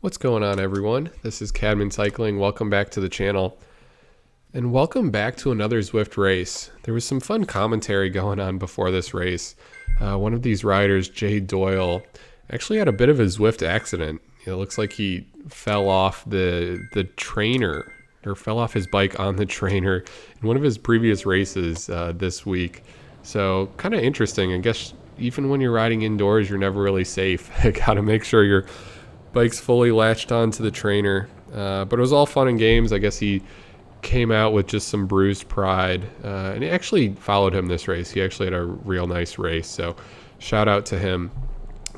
What's going on, everyone? This is Cadman Cycling. Welcome back to the channel. And welcome back to another Zwift race. There was some fun commentary going on before this race. One of these riders, Jay Doyle, actually had a bit of a Zwift accident. It looks like he fell off the trainer, or fell off his bike on the trainer in one of his previous races this week. So kind of interesting. I guess even when you're riding indoors, you're never really safe. Got to make sure your bike's fully latched onto the trainer. But it was all fun and games. I guess he came out with just some bruised pride. And it actually followed him this race. He actually had a real nice race. So shout out to him.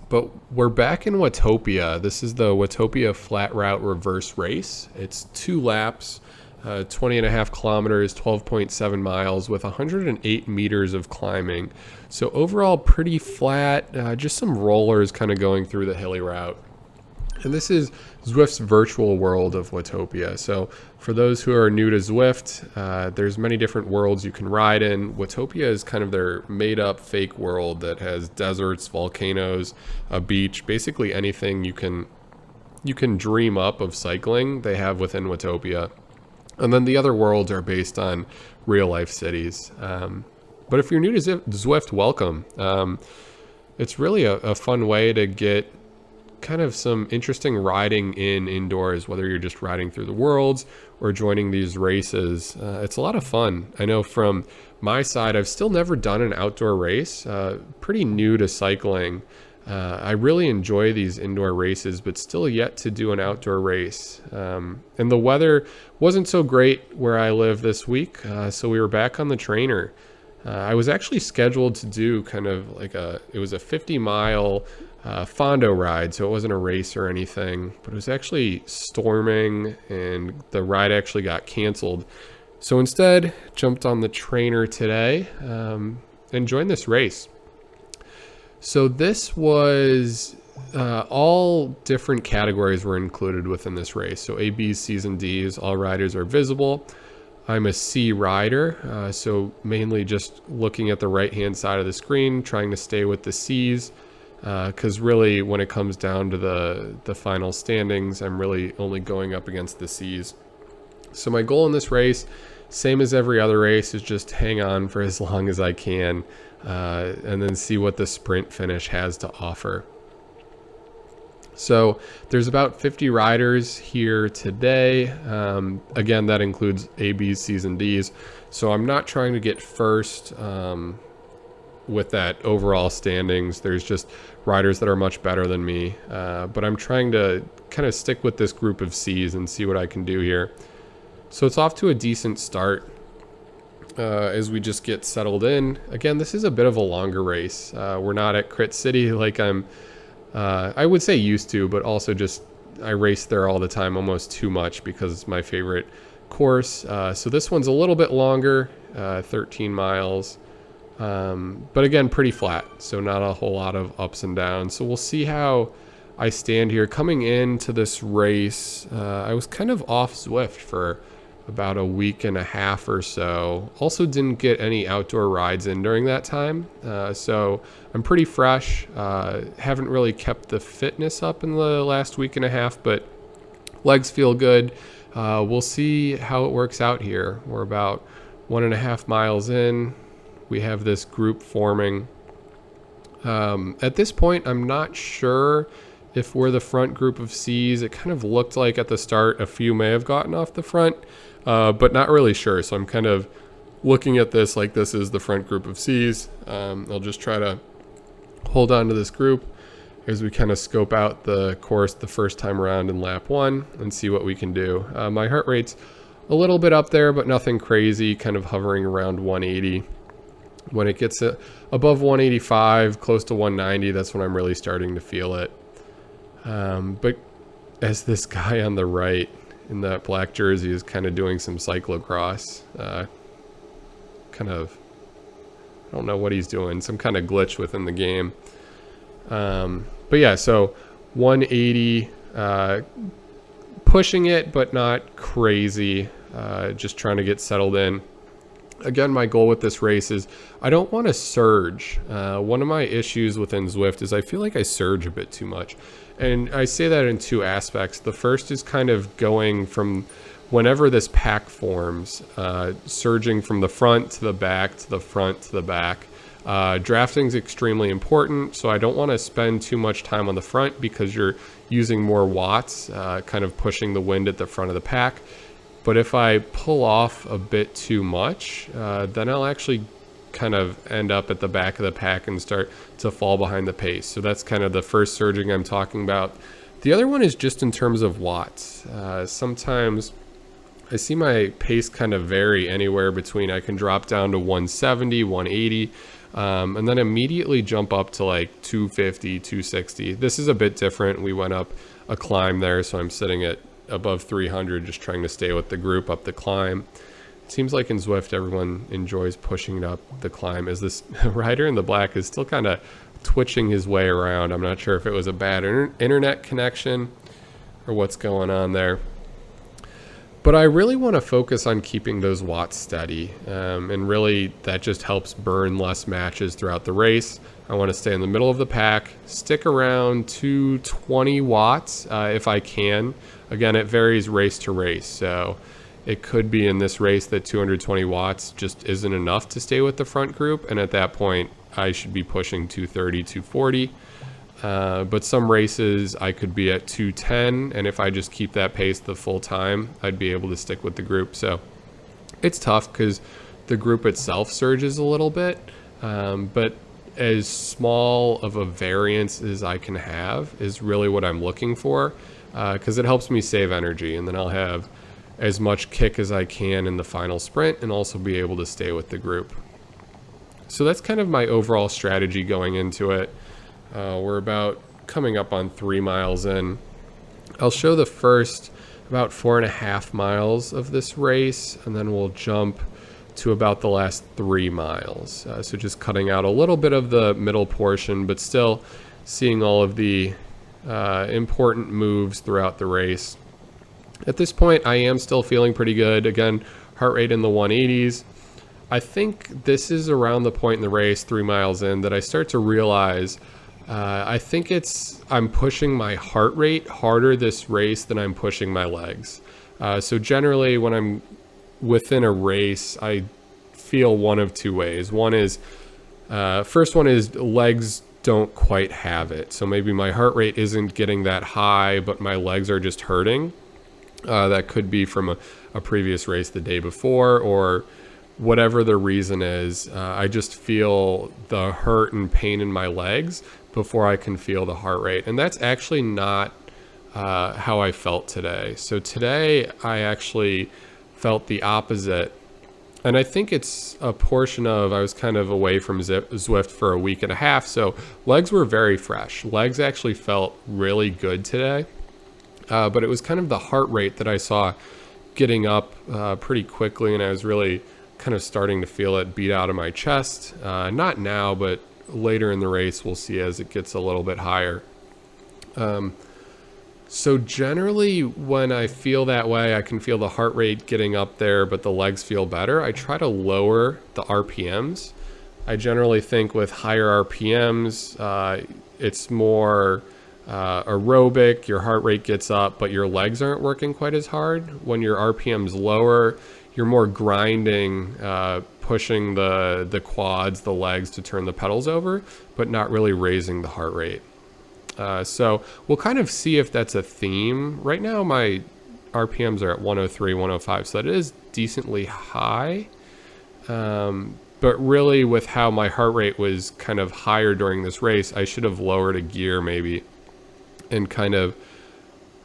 But we're back in Watopia. This is the Watopia Flat Route Reverse Race. It's 2 laps, 20.5 kilometers, 12.7 miles with 108 meters of climbing. So overall pretty flat, just some rollers kind of going through the hilly route. And this is Zwift's virtual world of Watopia. So for those who are new to Zwift, there's many different worlds you can ride in. Watopia is kind of their made-up fake world that has deserts, volcanoes, a beach, basically anything you can dream up of cycling, they have within Watopia. And then the other worlds are based on real-life cities. But if you're new to Zwift, welcome. It's really a fun way to get kind of some interesting riding indoors, whether you're just riding through the worlds or joining these races. It's a lot of fun. I know from my side, I've still never done an outdoor race, pretty new to cycling. I really enjoy these indoor races, but still yet to do an outdoor race. And the weather wasn't so great where I live this week, so we were back on the trainer. I was actually scheduled to do kind of like it was a 50-mile Fondo ride, so it wasn't a race or anything, but it was actually storming and the ride actually got canceled. So instead, jumped on the trainer today and joined this race. So this was all different categories were included within this race. So A, B's, C's, and D's, all riders are visible. I'm a C rider, so mainly just looking at the right-hand side of the screen, trying to stay with the C's. Because really, when it comes down to the final standings, I'm really only going up against the C's. So my goal in this race, same as every other race, is just hang on for as long as I can and then see what the sprint finish has to offer. So there's about 50 riders here today. Again, that includes A, B's, C's, and D's. So I'm not trying to get first with that overall standings. There's just riders that are much better than me, but I'm trying to kind of stick with this group of C's and see what I can do here. So it's off to a decent start as we just get settled in. Again, this is a bit of a longer race. We're not at Crit City like I would say used to, but also just I race there all the time, almost too much, because it's my favorite course. So this one's a little bit longer, 13 miles. But again, pretty flat, so not a whole lot of ups and downs. So we'll see how I stand here. Coming into this race, I was kind of off Zwift for about a week and a half or so. Also didn't get any outdoor rides in during that time, so I'm pretty fresh. Haven't really kept the fitness up in the last week and a half, but legs feel good. We'll see how it works out here. We're about 1.5 miles in. We have this group forming. At this point, I'm not sure if we're the front group of C's. It kind of looked like at the start a few may have gotten off the front, but not really sure. So I'm kind of looking at this like this is the front group of C's. I'll just try to hold on to this group as we kind of scope out the course the first time around in lap 1 and see what we can do. My heart rate's a little bit up there, but nothing crazy, kind of hovering around 180. When it gets above 185, close to 190, that's when I'm really starting to feel it. But as this guy on the right in that black jersey is kind of doing some cyclocross, I don't know what he's doing, some kind of glitch within the game. But yeah, so 180, pushing it, but not crazy, just trying to get settled in. Again, my goal with this race is I don't want to surge. One of my issues within Zwift is I feel like I surge a bit too much. And I say that in two aspects. The first is kind of going from whenever this pack forms, surging from the front to the back to the front to the back. Drafting is extremely important, so I don't want to spend too much time on the front because you're using more watts, kind of pushing the wind at the front of the pack. But if I pull off a bit too much, then I'll actually kind of end up at the back of the pack and start to fall behind the pace. So that's kind of the first surging I'm talking about. The other one is just in terms of watts. Sometimes I see my pace kind of vary anywhere between, I can drop down to 170, 180, and then immediately jump up to like 250, 260. This is a bit different. We went up a climb there, so I'm sitting at above 300, just trying to stay with the group up the climb. It seems like in Zwift, everyone enjoys pushing up the climb. As this rider in the black is still kind of twitching his way around. I'm not sure if it was a bad internet connection or what's going on there. But I really want to focus on keeping those watts steady. And really, that just helps burn less matches throughout the race. I want to stay in the middle of the pack, stick around 220 watts if I can. Again, it varies race to race. So it could be in this race that 220 watts just isn't enough to stay with the front group. And at that point, I should be pushing 230, 240. But some races I could be at 210. And if I just keep that pace the full time, I'd be able to stick with the group. So it's tough because the group itself surges a little bit. But as small of a variance as I can have is really what I'm looking for, because it helps me save energy. And then I'll have as much kick as I can in the final sprint and also be able to stay with the group. So that's kind of my overall strategy going into it. We're about coming up on 3 miles in. I'll show the first about 4.5 miles of this race, and then we'll jump to about the last 3 miles. So just cutting out a little bit of the middle portion, but still seeing all of the important moves throughout the race. At this point, I am still feeling pretty good. Again, heart rate in the 180s. I think this is around the point in the race, 3 miles in, that I start to realize I think I'm pushing my heart rate harder this race than I'm pushing my legs. So generally when I'm within a race, I feel one of two ways. One is, first one is legs don't quite have it. So maybe my heart rate isn't getting that high, but my legs are just hurting. That could be from a previous race the day before, or whatever the reason is. I just feel the hurt and pain in my legs before I can feel the heart rate. And that's actually not how I felt today. So today I actually felt the opposite. And I think it's a portion of, I was kind of away from Zwift for a week and a half. So legs were very fresh. Legs actually felt really good today. But it was kind of the heart rate that I saw getting up pretty quickly. And I was really kind of starting to feel it beat out of my chest. Not now, but later in the race, we'll see as it gets a little bit higher. So generally when I feel that way, I can feel the heart rate getting up there, but the legs feel better. I try to lower the RPMs. I generally think with higher RPMs, it's more aerobic, your heart rate gets up, but your legs aren't working quite as hard. When your RPM's lower, you're more grinding, pushing the quads, the legs to turn the pedals over, but not really raising the heart rate. So we'll kind of see if that's a theme. Right now my RPMs are at 103, 105, so that is decently high. But really with how my heart rate was kind of higher during this race, I should have lowered a gear maybe and kind of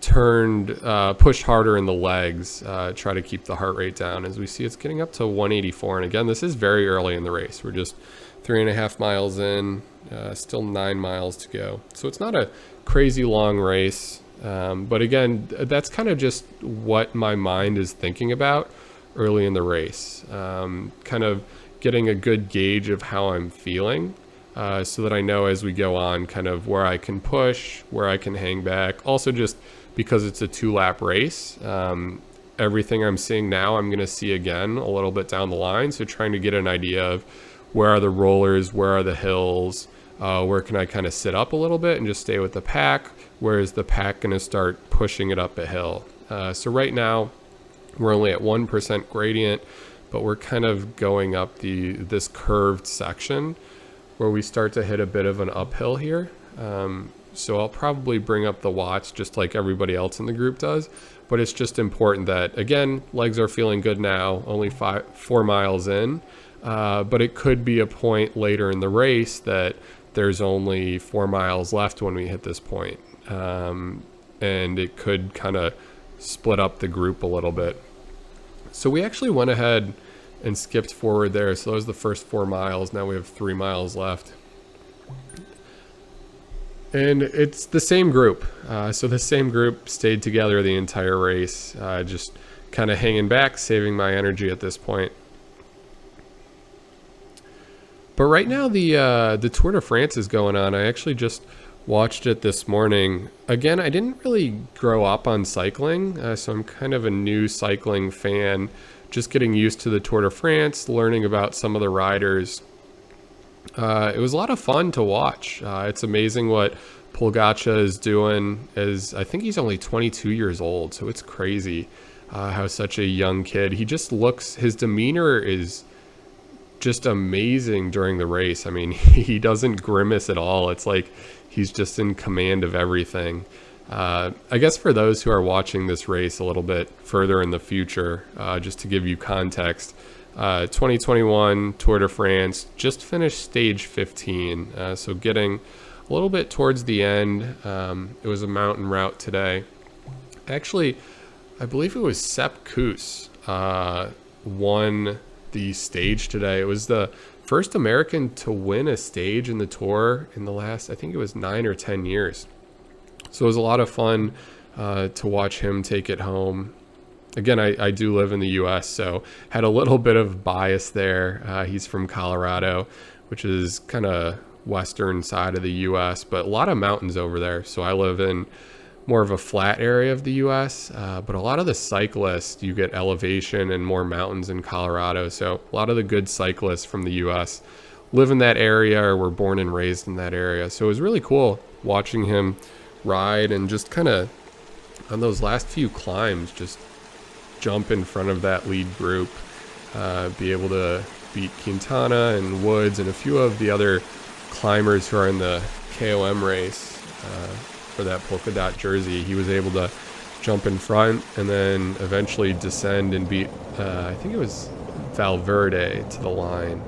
pushed harder in the legs, try to keep the heart rate down. As we see, it's getting up to 184. And again, this is very early in the race. We're just 3.5 miles in, still 9 miles to go. So it's not a crazy long race. But again, that's kind of just what my mind is thinking about early in the race. Kind of getting a good gauge of how I'm feeling. So that I know as we go on kind of where I can push, where I can hang back. Also just because it's a 2-lap race, everything I'm seeing now I'm going to see again a little bit down the line. So trying to get an idea of where are the rollers, where are the hills, where can I kind of sit up a little bit and just stay with the pack, whereas the pack going to start pushing it up a hill. So right now we're only at 1% gradient, but we're kind of going up this curved section where we start to hit a bit of an uphill here. So I'll probably bring up the watts just like everybody else in the group does, but it's just important that, again, legs are feeling good now, only 4 miles in, but it could be a point later in the race that there's only 4 miles left when we hit this point. And it could kind of split up the group a little bit. So we actually went ahead and skipped forward there. So that was the first 4 miles. Now we have 3 miles left. And it's the same group. So the same group stayed together the entire race, just kind of hanging back, saving my energy at this point. But right now the Tour de France is going on. I actually just watched it this morning. Again, I didn't really grow up on cycling, so I'm kind of a new cycling fan, just getting used to the Tour de France, learning about some of the riders. It was a lot of fun to watch. It's amazing what Pogačar is doing. I think he's only 22 years old, so it's crazy how such a young kid. He just looks, his demeanor is just amazing during the race. I mean, he doesn't grimace at all. It's like he's just in command of everything. I guess for those who are watching this race a little bit further in the future, just to give you context, 2021 Tour de France just finished stage 15, so getting a little bit towards the end. It was a mountain route today. Actually, I believe it was Sepp Kuss won the stage today. It was the first American to win a stage in the Tour in the last, I think it was 9 or 10 years. So it was a lot of fun to watch him take it home. Again, I do live in the U.S., so had a little bit of bias there. He's from Colorado, which is kind of western side of the U.S., but a lot of mountains over there. So I live in more of a flat area of the U.S., but a lot of the cyclists, you get elevation and more mountains in Colorado. So a lot of the good cyclists from the U.S. live in that area or were born and raised in that area. So it was really cool watching him ride and just kind of on those last few climbs, just jump in front of that lead group, be able to beat Quintana and Woods and a few of the other climbers who are in the KOM race for that polka dot jersey. He was able to jump in front and then eventually descend and beat, I think it was Valverde to the line.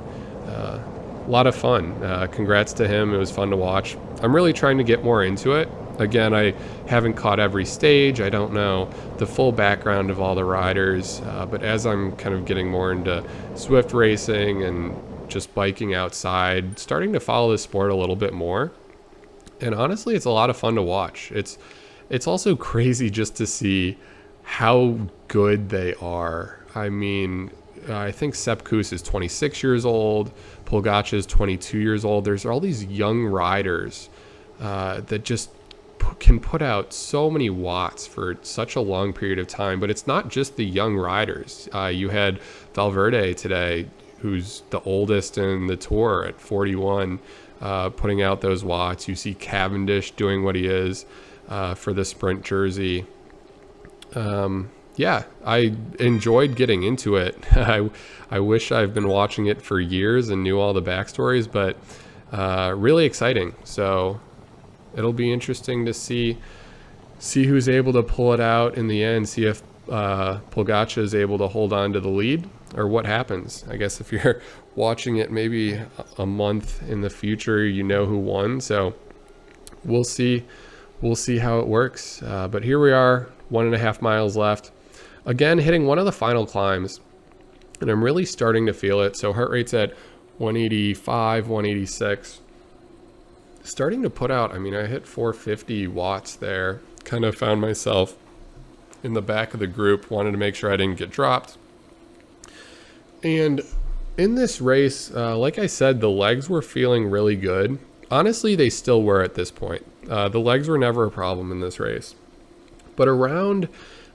A lot of fun. Congrats to him. It was fun to watch. I'm really trying to get more into it. Again, I haven't caught every stage. I don't know the full background of all the riders, but as I'm kind of getting more into Zwift racing and just biking outside, starting to follow the sport a little bit more. And honestly, it's a lot of fun to watch. It's also crazy just to see how good they are. I mean, I think Sepp Kuss is 26 years old. Pogačar is 22 years old. There's all these young riders that just can put out so many watts for such a long period of time. But it's not just the young riders. You had Valverde today, who's the oldest in the Tour at 41, putting out those watts. You see Cavendish doing what he is for the sprint jersey. Yeah, I enjoyed getting into it. I wish I've been watching it for years and knew all the backstories, but really exciting. So it'll be interesting to see who's able to pull it out in the end, see if Pogačar is able to hold on to the lead or what happens. I guess if you're watching it maybe a month in the future, you know who won. So we'll see how it works. But here we are, 1.5 miles left. Again, hitting one of the final climbs, and I'm really starting to feel it. So heart rate's at 185, 186. Starting to put out, I mean, I hit 450 watts there. Kind of found myself in the back of the group, wanted to make sure I didn't get dropped. And in this race, like I said, the legs were feeling really good. Honestly, they still were at this point. The legs were never a problem in this race. But around,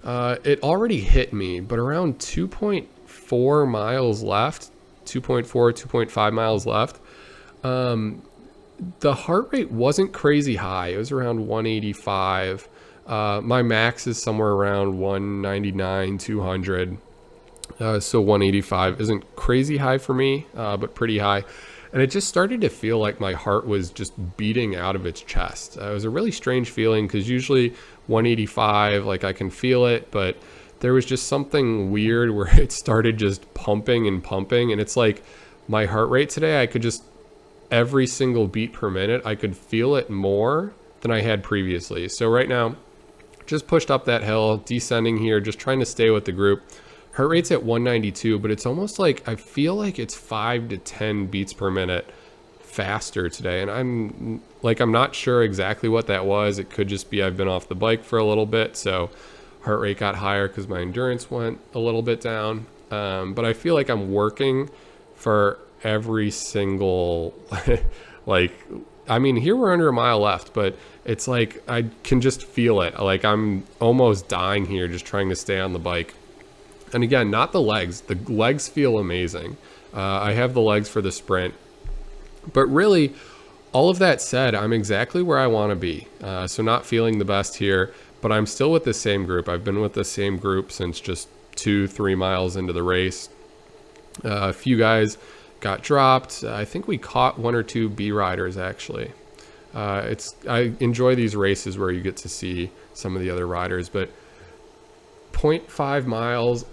it already hit me, but around 2.4 miles left, 2.4, 2.5 miles left, the heart rate wasn't crazy high. It was around 185. My max is somewhere around 199, 200. So 185 isn't crazy high for me, but pretty high. And it just started to feel like my heart was just beating out of its chest. It was a really strange feeling because usually 185, like I can feel it, but there was just something weird where it started just pumping and pumping. And it's like my heart rate today, I could just, every single beat per minute, I could feel it more than I had previously. So right now, just pushed up that hill, descending here, just trying to stay with the group. Heart rate's at 192, but it's almost like I feel like it's 5 to 10 beats per minute faster today. And I'm not sure exactly what that was. It could just be I've been off the bike for a little bit, so heart rate got higher because my endurance went a little bit down. But I feel like I'm working for every single, like, I mean, here we're under a mile left, but it's like I can just feel it. Like I'm almost dying here just trying to stay on the bike. And again, not the legs. The legs feel amazing. I have the legs for the sprint. But really, all of that said, I'm exactly where I want to be. So not feeling the best here, but I'm still with the same group. I've been with the same group since just 2-3 miles into the race. A few guys got dropped. I think we caught 1 or 2 B riders actually. I enjoy these races where you get to see some of the other riders, but 0.5 miles,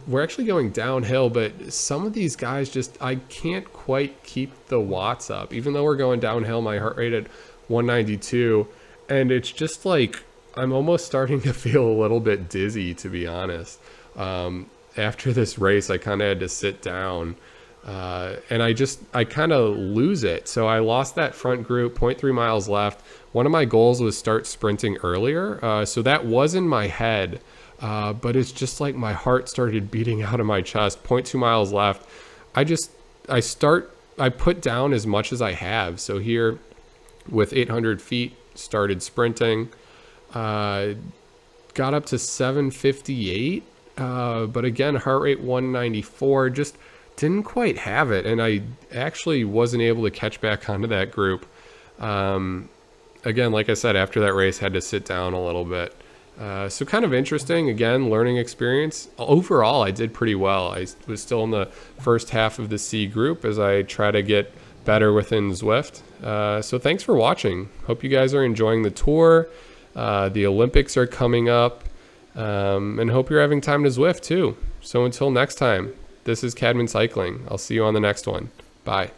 we're actually going downhill, but some of these guys just, I can't quite keep the watts up. Even though we're going downhill, my heart rate at 192, and it's just like, I'm almost starting to feel a little bit dizzy, to be honest. After this race, I kind of had to sit down, and I kind of lose it. So I lost that front group, 0.3 miles left. One of my goals was start sprinting earlier. So that was in my head. But it's just like my heart started beating out of my chest. 0.2 miles left. I put down as much as I have. So here with 800 feet, started sprinting, got up to 758. But again, heart rate 194, just didn't quite have it. And I actually wasn't able to catch back onto that group. Again, like I said, after that race, had to sit down a little bit. So kind of interesting, again, learning experience. Overall, I did pretty well. I was still in the first half of the C group as I try to get better within Zwift. So thanks for watching. Hope you guys are enjoying the tour. The Olympics are coming up, and hope you're having time to Zwift too. So until next time, this is Cadman Cycling. I'll see you on the next one. Bye.